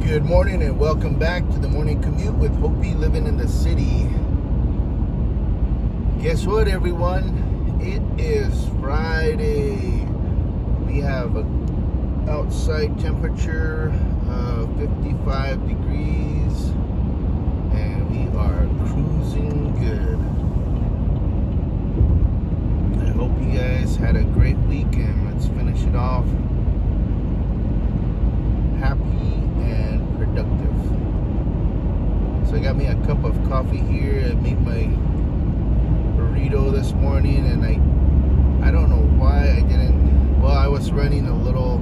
Good morning and welcome back to the morning commute with Hopi living in the city. Guess what, everyone? It is Friday. We have an outside temperature of 55 degrees and we are cruising good. I hope you guys had a great week and let's finish it off happy and productive. So I got me a cup of coffee here. I made my burrito this morning and I don't know why I didn't. Well, I was running a little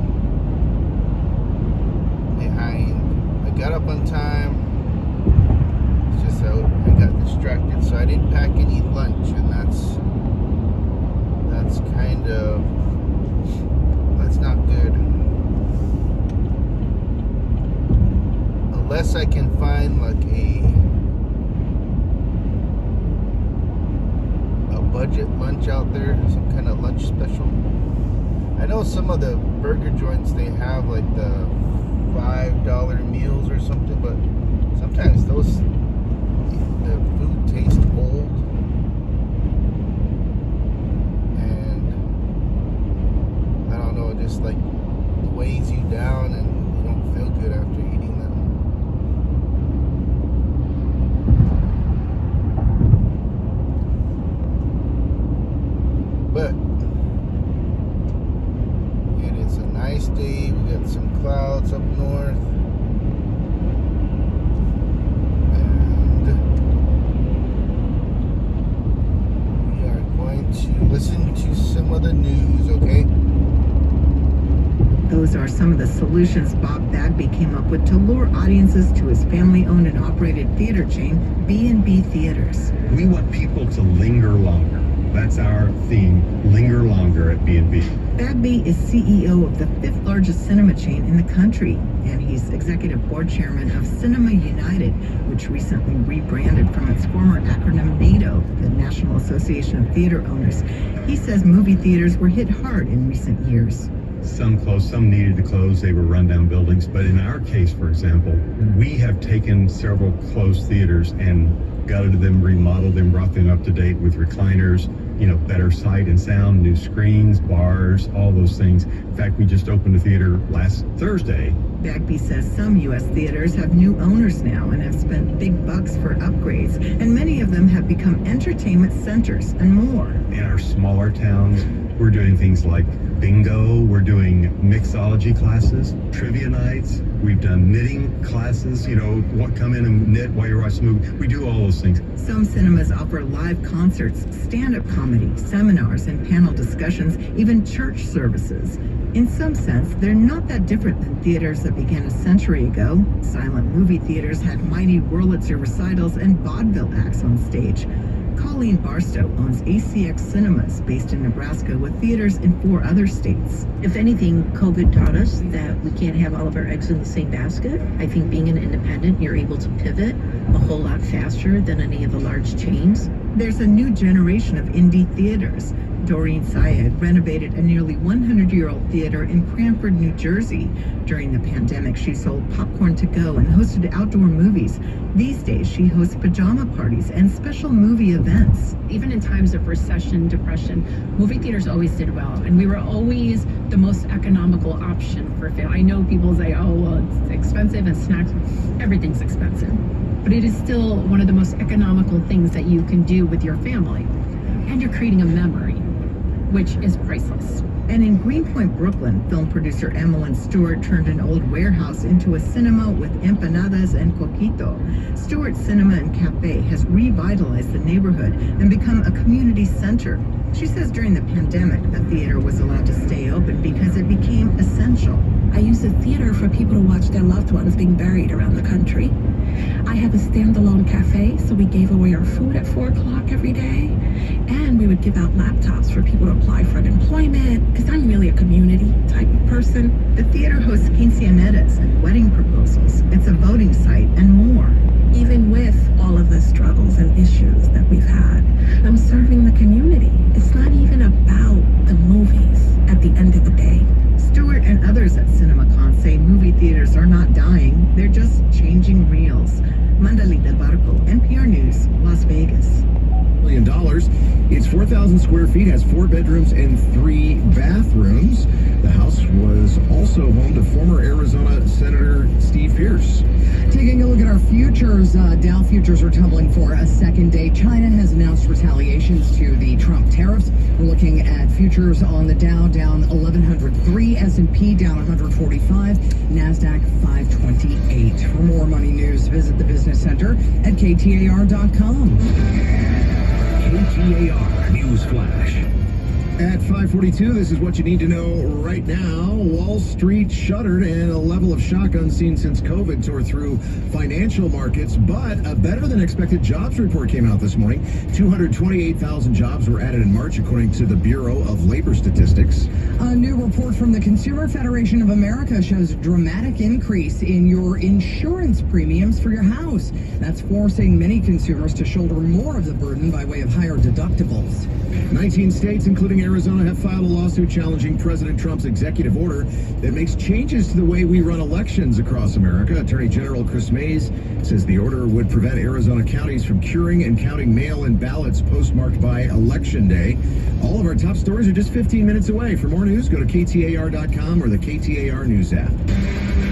behind. I got up on time. It's just I got distracted, so I didn't pack any lunch, and that's not good. Unless I can find like a budget lunch out there, some kind of lunch special. I know some of the burger joints, they have like the $5 meals or something, but sometimes the food tastes old and I don't know, it just like weighs you down and you don't feel good after eating them. But it is a nice day. We got some clouds up north. And we are going to listen to some of the news, okay? Those are some of the solutions Bob Bagby came up with to lure audiences to his family-owned and operated theater chain, B&B Theaters. We want people to linger longer. That's our theme, linger longer at B&B. Bagby is CEO of the fifth largest cinema chain in the country, and he's executive board chairman of Cinema United, which recently rebranded from its former acronym NATO, the National Association of Theater Owners. He says movie theaters were hit hard in recent years. Some closed, some needed to close. They were rundown buildings. But in our case, for example, we have taken several closed theaters and gutted them, remodeled them, brought them up to date with recliners, better sight and sound, new screens, bars, all those things. In fact, we just opened a theater last Thursday. Bagby says some U.S. theaters have new owners now and have spent big bucks for upgrades, and many of them have become entertainment centers and more. In our smaller towns, we're doing things like bingo, we're doing mixology classes, trivia nights, we've done knitting classes, come in and knit while you're watching the movie. We do all those things. Some cinemas offer live concerts, stand-up comedy, seminars, and panel discussions, even church services. In some sense, they're not that different than theaters that began a century ago. Silent movie theaters had mighty Wurlitzer recitals and vaudeville acts on stage. Colleen Barstow owns ACX Cinemas, based in Nebraska, with theaters in 4 other states. If anything, COVID taught us that we can't have all of our eggs in the same basket. I think being an independent, you're able to pivot a whole lot faster than any of the large chains. There's a new generation of indie theaters. Doreen Syed renovated a nearly 100-year-old theater in Cranford, New Jersey. During the pandemic, she sold popcorn to go and hosted outdoor movies. These days, she hosts pajama parties and special movie events. Even in times of recession, depression, movie theaters always did well, and we were always the most economical option for family. I know people say, oh, well, it's expensive and snacks, everything's expensive. But it is still one of the most economical things that you can do with your family. And you're creating a memory, which is priceless. And in Greenpoint, Brooklyn, film producer Emmeline Stewart turned an old warehouse into a cinema with empanadas and coquito. Stewart's Cinema and Cafe has revitalized the neighborhood and become a community center. She says during the pandemic, the theater was allowed to stay open because it became essential. I use the theater for people to watch their loved ones being buried around the country. I have a standalone cafe, so we gave away our food at 4 o'clock every day. And we would give out laptops for people to apply for unemployment, because I'm really a community type of person. The theater hosts quinceañeras and wedding proposals. It's a voting site and more. Even with all of the struggles and issues that we've had, I'm serving the community. It's not even about the movies at the end of the day. Stewart and others at CinemaCon say movie theaters are not dying, they're just changing reels. Mandali Del Barco, NPR News, Las Vegas. $1 million. It's 4,000 square feet, has 4 bedrooms and 3 bathrooms. The house was also home to former Arizona Senator Steve Pierce. Taking a look at our futures, Dow futures are tumbling for a second day. China has announced retaliations to the Trump tariffs. We're looking at futures on the Dow down 1,103, S&P down 145, NASDAQ 528. For more money news, visit the Business Center at KTAR.com. KTAR News Flash. At 5:42, this is what you need to know right now. Wall Street shuttered, and a level of shock unseen since COVID tore through financial markets. But a better-than-expected jobs report came out this morning. 228,000 jobs were added in March, according to the Bureau of Labor Statistics. A new report from the Consumer Federation of America shows a dramatic increase in your insurance premiums for your house. That's forcing many consumers to shoulder more of the burden by way of higher deductibles. 19 states, including Arizona, have filed a lawsuit challenging President Trump's executive order that makes changes to the way we run elections across America. Attorney General Chris Mays says the order would prevent Arizona counties from curing and counting mail-in ballots postmarked by Election Day. All of our top stories are just 15 minutes away. For more news, go to KTAR.com or the KTAR News app.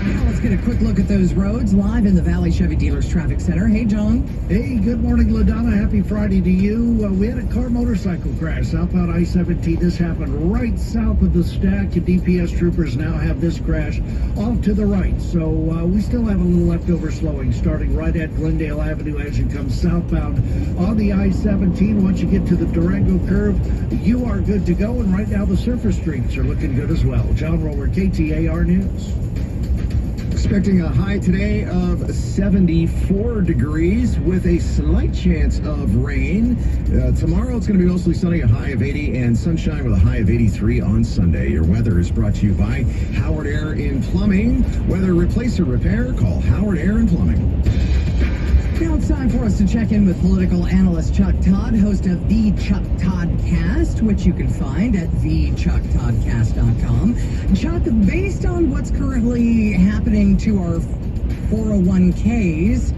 Now let's get a quick look at those roads live in the Valley Chevy Dealers Traffic Center. Hey, John. Hey, good morning, LaDonna. Happy Friday to you. We had a car motorcycle crash southbound I-17. This happened right south of the stack. DPS troopers now have this crash off to the right. So we still have a little leftover slowing starting right at Glendale Avenue as you come southbound on the I-17. Once you get to the Durango curve, you are good to go. And right now the surface streets are looking good as well. John Roller, KTAR News. Expecting a high today of 74 degrees with a slight chance of rain. Tomorrow it's going to be mostly sunny, a high of 80, and sunshine with a high of 83 on Sunday. Your weather is brought to you by Howard Air and Plumbing. Whether replace or repair, call Howard Air and Plumbing. Now it's time for us to check in with political analyst Chuck Todd, host of The Chuck Todd Cast, which you can find at thechucktoddcast.com. Chuck, based on what's currently happening to our 401ks,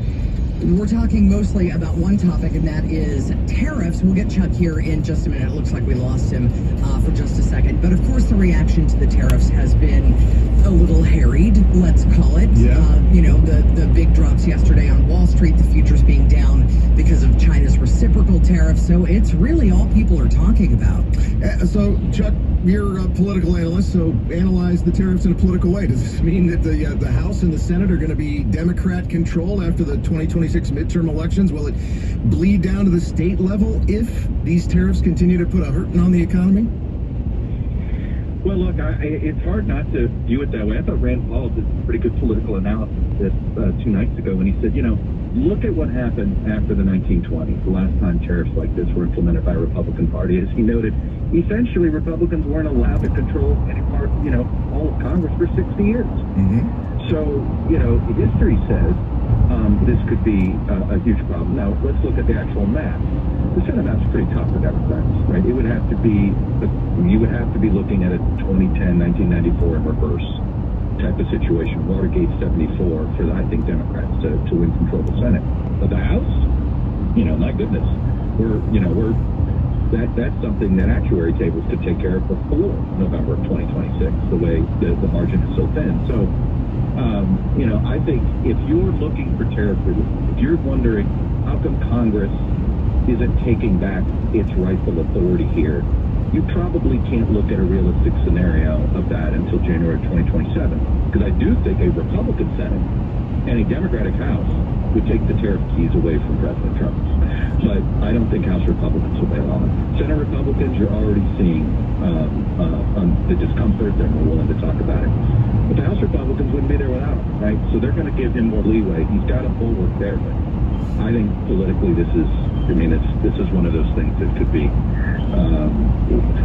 we're talking mostly about one topic, and that is tariffs. We'll get Chuck here in just a minute. It looks like we lost him for just a second. But of course, the reaction to the tariffs has been a little harried, let's call it. Yeah. The big drops yesterday on Wall Street, the futures being down because of China's reciprocal tariffs. So it's really all people are talking about. So, Chuck, you're a political analyst, so analyze the tariffs in a political way. Does this mean that the House and the Senate are going to be Democrat-controlled after the 2026 midterm elections? Will it bleed down to the state level if these tariffs continue to put a hurting on the economy? Well, look, it's hard not to view it that way. I thought Rand Paul did pretty good political analysis 2 nights ago when he said, look at what happened after the 1920s, the last time tariffs like this were implemented by a Republican Party. As he noted, essentially Republicans weren't allowed to control any part, all of Congress for 60 years. Mm-hmm. So, history says this could be a huge problem. Now, let's look at the actual math. The Senate map's pretty tough for Democrats, right? You would have to be looking at a 2010, 1994 in reverse type of situation. Watergate 74 for, I think, Democrats to win control of the Senate. But the House, my goodness, that's something that actuary tables could take care of before November of 2026, the way the margin is so thin. So, I think if you're looking for tariff relief, if you're wondering how come Congress isn't taking back its rightful authority here, you probably can't look at a realistic scenario of that until January 2027. Because I do think a Republican Senate and a Democratic House would take the tariff keys away from President Trump. But I don't think House Republicans will bail on it. Senate Republicans, you're already seeing the discomfort. They're more willing to talk about it. But the House Republicans wouldn't be there without him, right? So they're going to give him more leeway. He's got a bulwark there. But I think politically this is one of those things that could be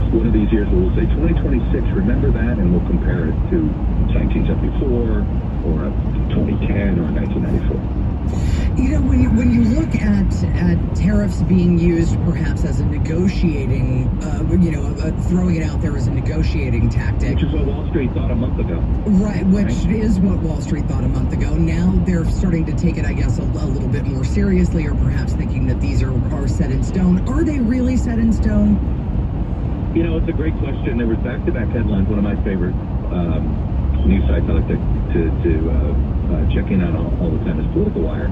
one of these years where we'll say 2026, remember that, and we'll compare it to 1974 or 2010 or 1994. You know, when you look at tariffs being used perhaps as a negotiating, throwing it out there as a negotiating tactic. Which is what Wall Street thought a month ago. Right, which is what Wall Street thought a month ago. Now they're starting to take it, I guess, a little bit more seriously, or perhaps thinking that these are set in stone. Are they really set in stone? You know, it's a great question. There was back-to-back headlines. One of my favorite news sites I like to check in on all the time is Political Wire.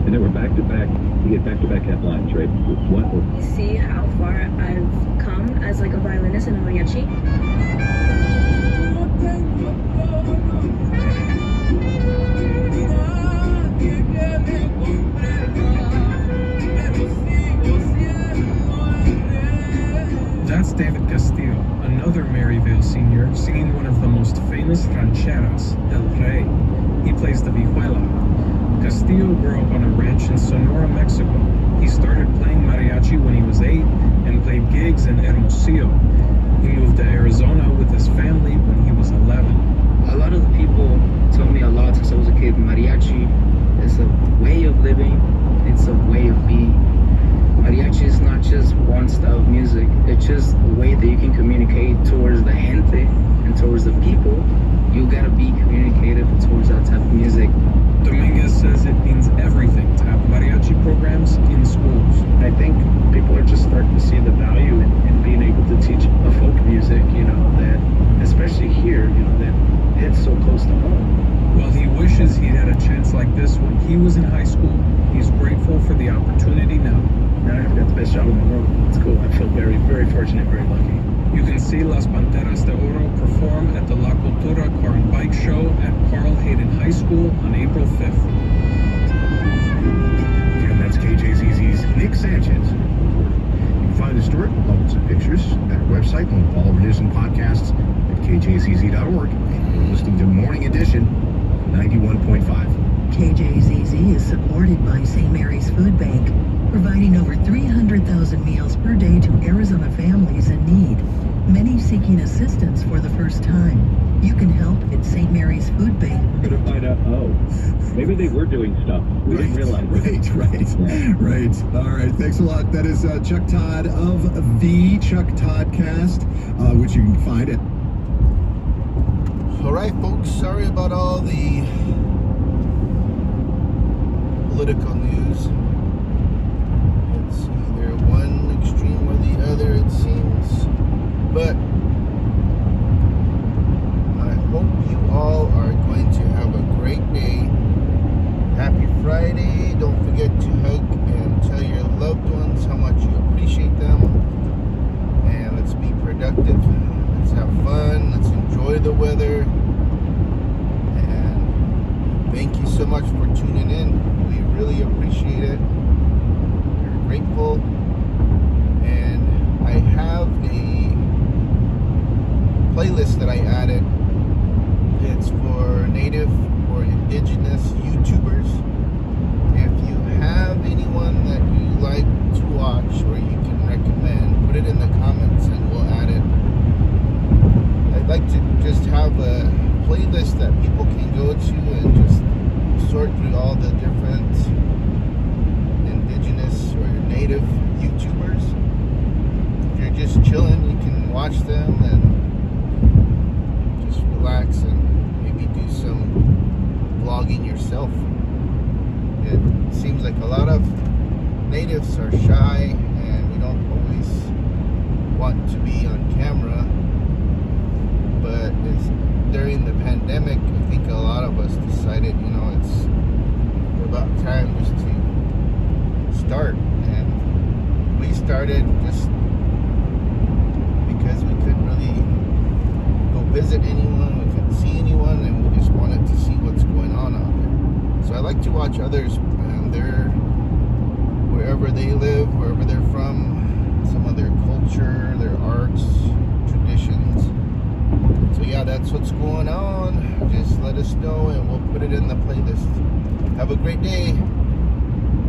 And there were back-to-back, you get back-to-back headlines, right? What? You see how far I've come as like a violinist in a mariachi? That's David Castillo, another Maryvale senior, singing one of the most famous rancheras, El Rey. He plays the vihuela. Castillo grew up on a ranch in Sonora, Mexico. He started playing mariachi when he was 8 and played gigs in Hermosillo. He moved to Arizona with his family when he was 11. A lot of the people told me a lot since I was a kid, mariachi is a way of living, it's a way of being. Mariachi is not just one style of music, it's just a way that you can communicate towards the gente and towards the people. You gotta be communicative towards that type of music. Dominguez says it means everything to have mariachi programs in schools. I think people are just starting to see the value in being able to teach a folk music, that, especially here, that hits so close to home. While he wishes he'd had a chance like this when he was in high school, he's grateful for the opportunity now. I've got the best job in the world. It's cool. I feel very, very fortunate, very lucky. You can see Las Panteras de Oro perform at the La Cultura Car and Bike Show at Carl Hayden High School on April 5th. And that's KJZZ's Nick Sanchez. You can find the story, loads of pictures, at our website, and all of our news and podcasts at kjzz.org. And you're listening to Morning Edition 91.5. KJZZ is supported by St. Mary's Food Bank, providing over 300,000 meals per day to Arizona families in need, many seeking assistance for the first time. You can help at St. Mary's Food Bank. We're going to find out, maybe they were doing stuff. We didn't realize it. Right. All right, thanks a lot. That is Chuck Todd of the Chuck Toddcast, which you can find at... All right, folks, sorry about all the political news. It's either one extreme or the other, it seems. But I hope you all are going to have a great day. Happy Friday. Don't forget to hug and tell your loved ones how much you appreciate them. And let's be productive. Let's have fun. Let's enjoy the weather. And thank you so much for tuning in. We really appreciate it. We're grateful. And I have a playlist that I added. It's for native or indigenous YouTubers. If you have anyone that you like to watch or you can recommend, put it in the comments and we'll add it. I'd like to just have a playlist that people can go to and just sort through all the different indigenous or native YouTubers. If you're just chilling, you can watch them and just relax and maybe do some vlogging yourself. It seems like a lot of natives are shy and we don't always want to be on camera, but it's during the pandemic, I think a lot of us decided, it's about time just to start. And we started just because we couldn't really go visit anyone, we couldn't see anyone, and we just wanted to see what's going on out there. So I like to watch others, and they're wherever they live, wherever they're from, some of their culture, their arts, traditions. So yeah, that's what's going on. Just let us know and we'll put it in the playlist. Have a great day.